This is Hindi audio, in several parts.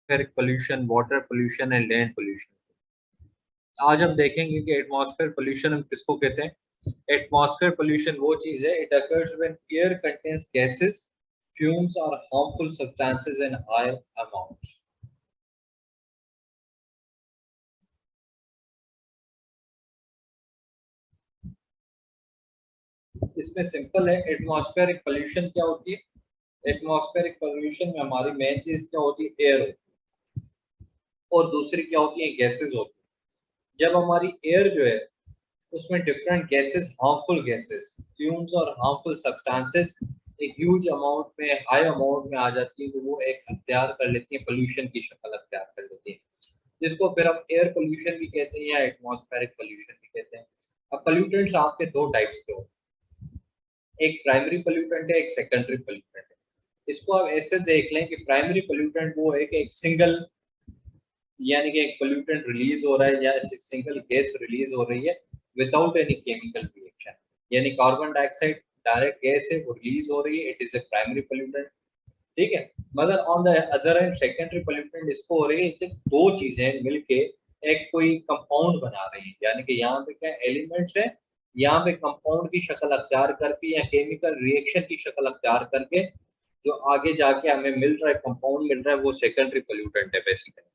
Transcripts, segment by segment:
Atmospheric pollution, water pollution and land pollution. आज हम देखेंगे कि एटमॉस्फेयर पोल्यूशन हम किसको कहते हैं। एटमॉस्फेयर पोल्यूशन वो चीज है, it occurs when air contains gases, fumes और harmful substances in high amount. इसमें सिंपल है, एटमॉस्फेरिक पोल्यूशन क्या होती है। एटमॉस्फेरिक पोल्यूशन में हमारी मेन चीज क्या होती है, एयर होती है और दूसरी क्या होती है, गैसेस होती है। जब हमारी एयर जो है उसमें different gases, harmful gases, fumes और हार्मफुल सब्सटेंसेस एक ह्यूज अमाउंट में, हाई अमाउंट में आ जाती है, तो वो एक अख्तियार कर लेती है, पोल्यूशन की शक्ल अख्तियार कर लेती है, जिसको फिर हम एयर पोल्यूशन भी कहते हैं या एटमॉस्फेरिक पोल्यूशन भी कहते हैं। अब पोल्यूटेंट्स आपके दो टाइप्स के होते हैं, एक प्राइमरी पोल्यूटेंट है, एक सेकेंडरी पोल्यूटेंट है। इसको आप ऐसे देख लें कि प्राइमरी पोल्यूटेंट वो है कि एक सिंगल, यानी कि एक पोल्यूटेंट रिलीज हो रहा है या सिंगल गैस रिलीज हो रही है विदाउट एनी केमिकल रिएक्शन, यानी कार्बन डाइऑक्साइड डायरेक्ट गैस है वो रिलीज हो रही है, it is a primary pollutant. ठीक है, मगर on the other and secondary pollutant इसको हो रही है कि दो चीजें मिलके एक कोई कंपाउंड बना रही है, यानी कि यहाँ पे क्या एलिमेंट्स है, यहाँ पे कंपाउंड की शक्ल अख्तियार करके या केमिकल रिएक्शन की शक्ल अख्तियार करके जो आगे जाके हमें मिल रहा है, कंपाउंड मिल रहा है, वो सेकेंडरी पोल्यूटेंट है बेसिकली।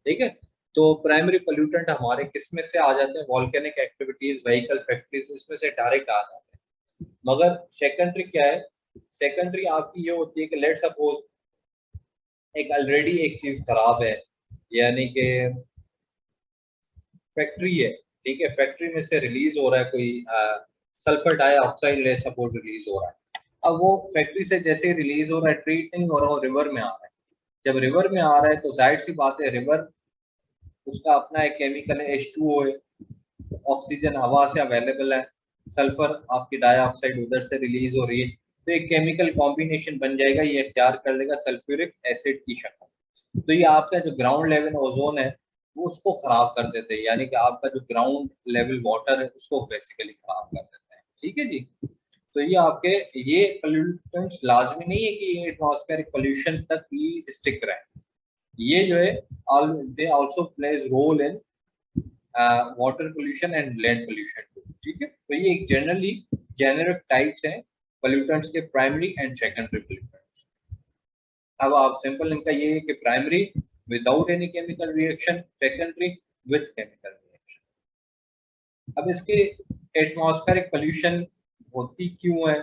ठीक है, तो प्राइमरी पोल्यूटेंट हमारे किसमें से आ जाते हैं, वॉल्केनिक एक्टिविटीज, व्हीकल फैक्ट्रीज, इसमें से डायरेक्ट आ जाते हैं। मगर सेकेंडरी क्या है, सेकेंडरी आपकी ये होती है कि लेट सपोज एक ऑलरेडी एक चीज खराब है, यानी कि फैक्ट्री है, ठीक है, फैक्ट्री में से रिलीज हो रहा है कोई सल्फर डाइऑक्साइड ले सपोज रिलीज हो रहा है। अब वो फैक्ट्री से जैसे ही रिलीज हो रहा है, ट्रीट नहीं हो रहा, वो रिवर में आ रहा है। जब रिवर में आ रहा है तो जाहिर सी बात है, रिवर उसका अपना एक केमिकल है, H2O है, ऑक्सीजन हवा से अवेलेबल है, सल्फर आपकी डाइऑक्साइड उधर से रिलीज हो रही है, तो एक केमिकल कॉम्बिनेशन बन जाएगा, ये तैयार कर लेगा सल्फ्यूरिक एसिड की शक्ल। तो ये आपका जो ग्राउंड लेवल ओजोन है वो उसको खराब कर देते हैं, यानी कि आपका जो ग्राउंड लेवल वाटर है उसको बेसिकली खराब कर देते हैं। ठीक है जी, तो ये आपके, ये पोल्यूटेंट्स लाजमी नहीं है कि ये एटमॉस्फेरिक पोल्यूशन तक ही स्टिक रहे, ये जो है they also plays role in water pollution and land pollution. ठीक है, तो ये एक जनरली जेनेरिक टाइप्स हैं पोल्यूटेंट्स के, प्राइमरी एंड सेकेंडरी पोल्यूटेंट्स। अब आप सिंपल इनका ये है कि primary without any chemical reaction, secondary with chemical reaction. अब इसके एटमॉस्फेरिक पोल्यूशन होती क्यों है,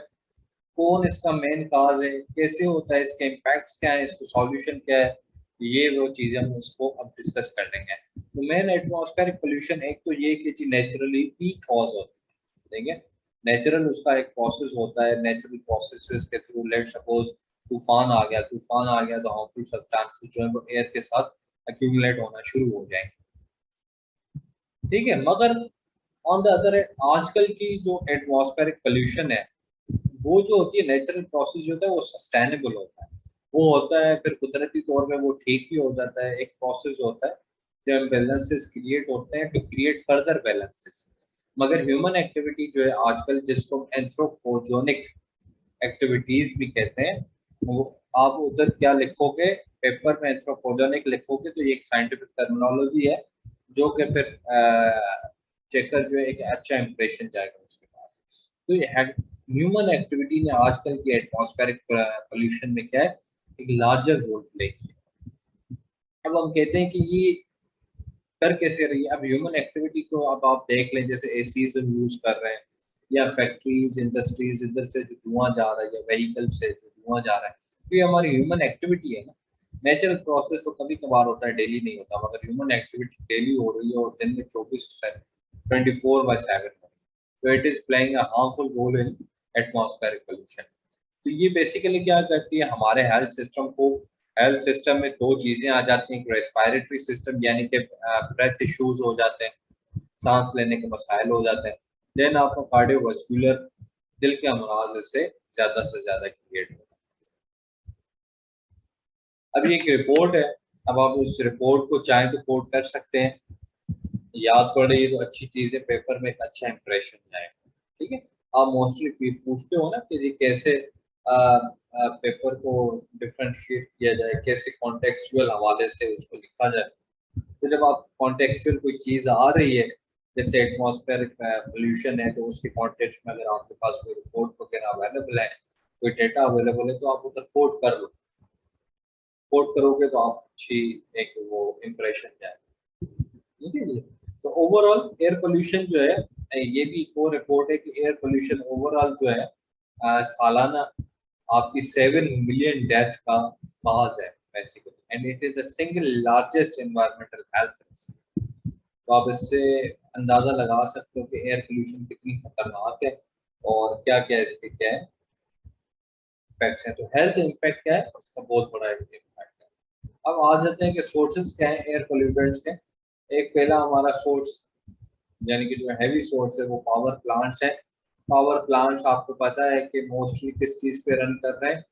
कौन इसका मेन काज है, कैसे होता है, इसके इम्पैक्ट्स क्या है, इसको सॉल्यूशन क्या है, ये वो चीजें हम इसको अब डिस्कस कर लेंगे। तो मेन एटमॉस्फेरिक पोल्यूशन एक तो ये कि जी नेचुरली पी कॉज होती है, ठीक है, नेचुरल उसका एक प्रोसेस होता है, नेचुरल प्रोसेसेस के थ्रू लेट सपोज तूफान आ गया, तूफान आ गया तो हार्मफुल सब्सटेंसेस जो है वो एयर के साथ अक्यूमुलेट होना शुरू हो जाएंगे। ठीक है, मगर ऑन द अदर आजकल की जो एटमॉस्फेरिक पोल्यूशन है वो जो होती है, नेचुरल प्रोसेस जो होता है वो सस्टेनेबल होता है, वो होता है फिर कुदरती तौर पे वो ठीक भी हो जाता है, एक प्रोसेस होता है जब इम्बैलेंसेस क्रिएट होते हैं टू क्रिएट फर्दर बैलेंसेस। मगर ह्यूमन एक्टिविटी जो है आजकल, जिसको एंथ्रोपोजेनिक एक्टिविटीज भी कहते हैं, वो आप उधर क्या लिखोगे, पेपर में एंथ्रोपोजेनिक लिखोगे तो ये एक साइंटिफिक टर्मिनोलॉजी है जो कि फिर चेकर जो है एक अच्छा इंप्रेशन जाएगा उसके पास। तो ये ह्यूमन एक्टिविटी ने आजकल की एटमॉस्फेरिक पोल्यूशन में क्या है, एक लार्जर रोल प्ले किया। अब हम कहते हैं कि ये कर कैसे रही है। अब ह्यूमन एक्टिविटी को अब आप देख लें, जैसे एसीज हम यूज कर रहे हैं या फैक्ट्रीज, इंडस्ट्रीज, इधर से जो धुआं जा रहा है या व्हीकल से जो धुआं जा रहा है, तो ये हमारी ह्यूमन एक्टिविटी है ना। नेचुरल प्रोसेस तो कभी कभार होता है, डेली नहीं होता, मगर ह्यूमन एक्टिविटी डेली हो रही है और दिन में 24/7 तो it is playing a harmful role in atmospheric pollution. तो ये बेसिकली क्या करती है, हमारे हेल्थ सिस्टम को, हेल्थ सिस्टम में दो चीजें आ जाती हैं, रेस्पिरेटरी सिस्टम यानी कि ब्रेथ इश्यूज हो जाते हैं, सांस लेने के मसाइल हो जाते हैं, देन आपका कार्डियोवास्कुलर, दिल के अमराज इससे ज्यादा से ज्यादा क्रिएट होता है। अब ये एक रिपोर्ट है, अब आप उस रिपोर्ट को चाहें तो कोट कर सकते हैं, याद पड़ रही है तो अच्छी चीज है, पेपर में एक अच्छा इंप्रेशन जाएगा। ठीक है, आप मोस्टली पूछते हो ना कि जी कैसे पेपर को डिफरेंशिएट किया जाए, कैसे कॉन्टेक्चुअल हवाले से उसको लिखा जाए। तो जब आप कॉन्टेक्चुअल कोई चीज़ आ रही है, जैसे एटमॉस्फेरिक पोल्यूशन है, तो उसके कॉन्टेक्स्ट में अगर आपके पास कोई रिपोर्ट वगैरह अवेलेबल है, कोई डेटा अवेलेबल है, तो आप उधर कोट कर लो। कोट करोगे तो आप अच्छी एक वो इम्प्रेशन जाए। ठीक है जी। तो ओवरऑल एयर पोल्यूशन जो है, ये भी एक और रिपोर्ट है कि एयर पोल्यूशन ओवरऑल जो है सालाना आपकी 7 मिलियन डेथ का कॉज है basically, and it is the single largest environmental health risk. तो आप इससे अंदाजा लगा सकते हो कि एयर पोल्यूशन कितनी खतरनाक है और क्या क्या इसके क्या है इम्पैक्ट्स हैं। तो हेल्थ इम्पैक्ट क्या है, उसका बहुत बड़ा इम्पैक्ट है। अब आ जाते हैं कि सोर्सेज क्या है एयर पोल्यूटेंट्स के। एक पहला हमारा सोर्स, यानी कि जो हैवी सोर्स है, वो पावर प्लांट्स है। पावर प्लांट्स आपको पता है कि मोस्टली किस चीज़ पे रन कर रहे हैं,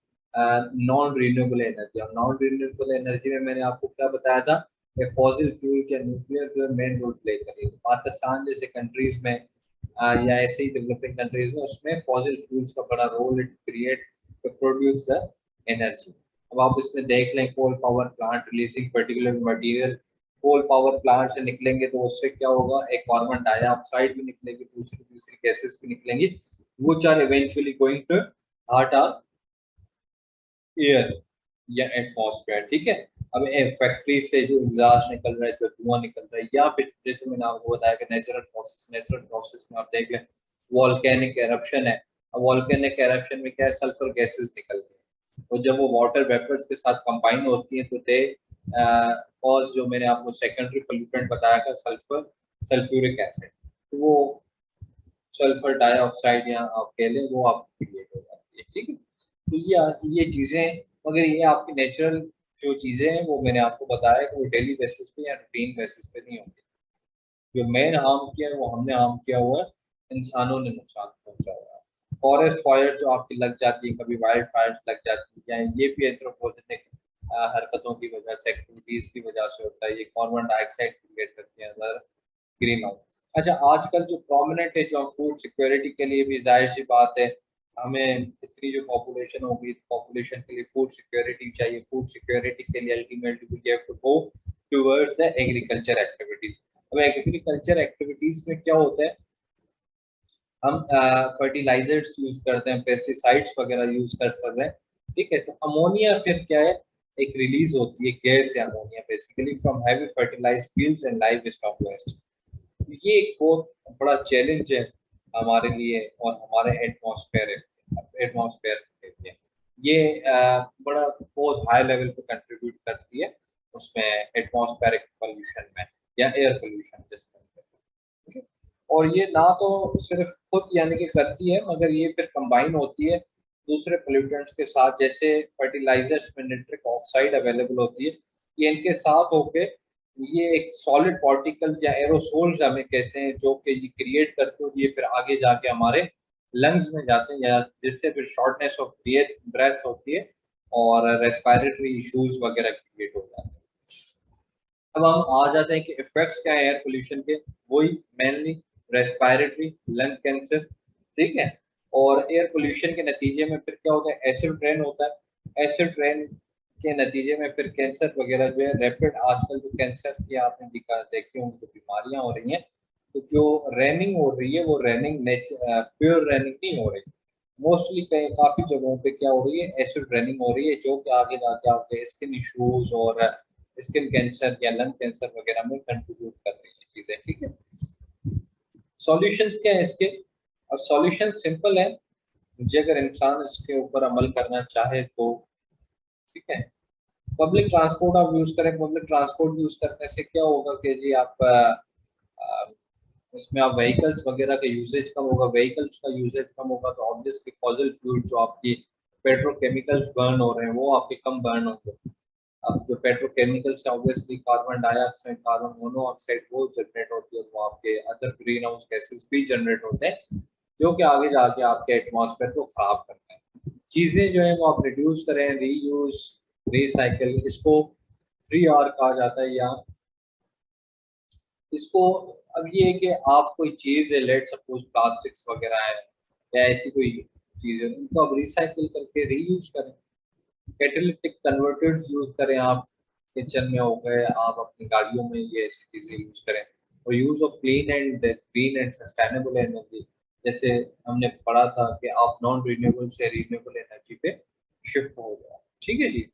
नॉन रीन्यूएबल एनर्जी। और नॉन रीन्यूएबल एनर्जी में मैंने आपको क्या बताया था कि फॉसिल फ्यूल या न्यूक्लियर जो है मेन रोल प्ले करेगी। पाकिस्तान जैसे कंट्रीज में या ऐसे ही डेवलपिंग कंट्रीज में, उसमें फॉसिल फ्यूल्स का बड़ा role it create to produce the energy. अब आप इसमें देख लें, coal power plant releasing particular material, coal power plant से निकलेंगे तो उससे क्या होगा, एक कार्बन डाइऑक्साइड भी निकलेगी, दूसरी दूसरी गैसेस भी निकलेंगी, which are eventually going to hurt our air या एटमॉस्फेयर। ठीक है। अब फैक्ट्री से जो एग्जॉस्ट निकल रहा है, जो धुआं निकल रहा है, या फिर जैसे मैंने आपको बताया कि नेचुरल प्रोसेस में आप देख लें, वॉल्केनिक एरप्शन है। अब वॉल्केनिक एरप्शन में क्या है, सल्फर गैसेस निकलती है, और जब वो वाटर वेपर्स के साथ कंबाइन होती है तो दे कॉज, जो मैंने आपको सेकेंडरी पोल्यूटेंट बताया था, सल्फ्यूरिक एसिड, तो वो सल्फर डाइऑक्साइड या आप कह लें, वो आप क्रिएट हो जाती है। ठीक है। तो ये चीज़ें, मगर ये आपकी नेचुरल जो चीज़ें हैं, वो मैंने आपको बताया कि वो डेली बेसिस पे या रूटीन बेसिस पे नहीं होती। जो मेन हार्म किया है वो हमने हार्म किया हुआ है, इंसानों ने नुकसान पहुंचा हुआ है। फॉरेस्ट फायर जो आपकी लग जाती है, कभी वाइल्ड फायर लग जाती है, या ये भी एंथ्रोपोजेनिक हरकतों की वजह से, एक्टिविटीज की वजह से होता है। ये कार्बन डाइऑक्साइड क्रिएट करती है अंदर ग्रीन हाउस। अच्छा, आजकल जो प्रोमिनेंट है, जो फूड सिक्योरिटी के लिए भी जाहिर सी बात है, हमें इतनी जो पॉपुलेशन होगी, पॉपुलेशन के लिए फूड सिक्योरिटी चाहिए। फूड सिक्योरिटी के लिए ultimately we have to go towards the agriculture activities. अब एग्रीकल्चर एक्टिविटीज में क्या होता है, हम फर्टिलाइजर्स यूज करते हैं, पेस्टिसाइड्स वगैरह यूज कर सकते हैं। ठीक है। तो अमोनिया फिर क्या है, एक रिलीज होती है गैस है ammonia basically from heavy fertilised fields and livestock waste. ये एक बहुत बड़ा चैलेंज है हमारे लिए और हमारे एटमॉस्फेयर के लिए। ये बड़ा बहुत हाई लेवल पे कंट्रीब्यूट करती है उसमें, एटमॉस्फेरिक पोल्यूशन में या एयर पोल्यूशन जिसमें। ठीक है। और ये ना तो सिर्फ खुद यानी कि करती है, मगर ये फिर कंबाइन होती है दूसरे पोल्यूटेंट्स के साथ। जैसे फर्टिलाइजर्स में नाइट्रिक ऑक्साइड अवेलेबल होती है, ये इनके साथ होके ये एक सॉलिड पार्टिकल या एरोसोल्स हमें कहते हैं, जो कि ये क्रिएट करते हो, ये फिर आगे जाके हमारे लंग्स में जाते हैं, या जिससे फिर शॉर्टनेस ऑफ ब्रेथ होती है और रेस्पिरेटरी इश्यूज वगैरह क्रिएट हो जाते हैं। अब हम आ जाते हैं कि इफेक्ट्स क्या है एयर पोल्यूशन के, वही मेनली रेस्पिरेटरी, लंग कैंसर। ठीक है। और एयर पोल्यूशन के नतीजे में फिर क्या होता है, एसिड रेन होता है। एसिड रेन के नतीजे में फिर कैंसर वगैरह जो है रैपिड, आजकल जो कैंसर की आपने देखी होंगी जो बीमारियां हो रही हैं, तो जो रेनिंग हो रही है वो रेनिंग प्योर रेनिंग नहीं हो रही। मोस्टली काफी जगहों पे क्या हो रही है, एसिड रेनिंग हो रही है, जो कि आगे जाके आपके स्किन इश्यूज और स्किन कैंसर या लंग कैंसर वगैरह में कंट्रीब्यूट कर रही है चीजें। ठीक है। सॉल्यूशंस क्या है इसके, और सॉल्यूशन सिंपल है, मुझे अगर इंसान इसके ऊपर अमल करना चाहे तो। ठीक है। पब्लिक ट्रांसपोर्ट आप यूज करें। पब्लिक ट्रांसपोर्ट यूज करने से क्या होगा कि जी आप इसमें आप व्हीकल्स वगैरह का यूसेज कम होगा। व्हीकल्स का यूसेज कम होगा तो ऑब्वियसली फॉसिल फ्यूल जो आपकी पेट्रोकेमिकल्स बर्न हो रहे हैं वो आपके कम बर्न होंगे। अब जो पेट्रोकेमिकल्स है obviously carbon dioxide, carbon monoxide वो जनरेट होती है, वो आपके अदर ग्रीन हाउस गैसेस भी जनरेट होते हैं, जो कि आगे जाके आपके एटमॉस्फेयर को खराब करते हैं। चीजें जो है वो आप रिड्यूस करें, रीयूज, रिसाइकिल, इसको 3R कहा जाता है। या इसको, अब ये है कि आप कोई चीज है, लेट सपोज प्लास्टिक्स वगैरह है या ऐसी कोई चीज़ें, उनको आप रिसाइकिल करके रीयूज़ करें। कैटालिटिक कन्वर्टर्स यूज़ करें आप, किचन में हो गए, आप अपनी गाड़ियों में ये ऐसी चीज़ें यूज़ करें। और use of green and sustainable energy, जैसे हमने पढ़ा था कि आप नॉन रिन्यूएबल से रिन्यूएबल एनर्जी पे शिफ्ट हो जाओ। ठीक है जी?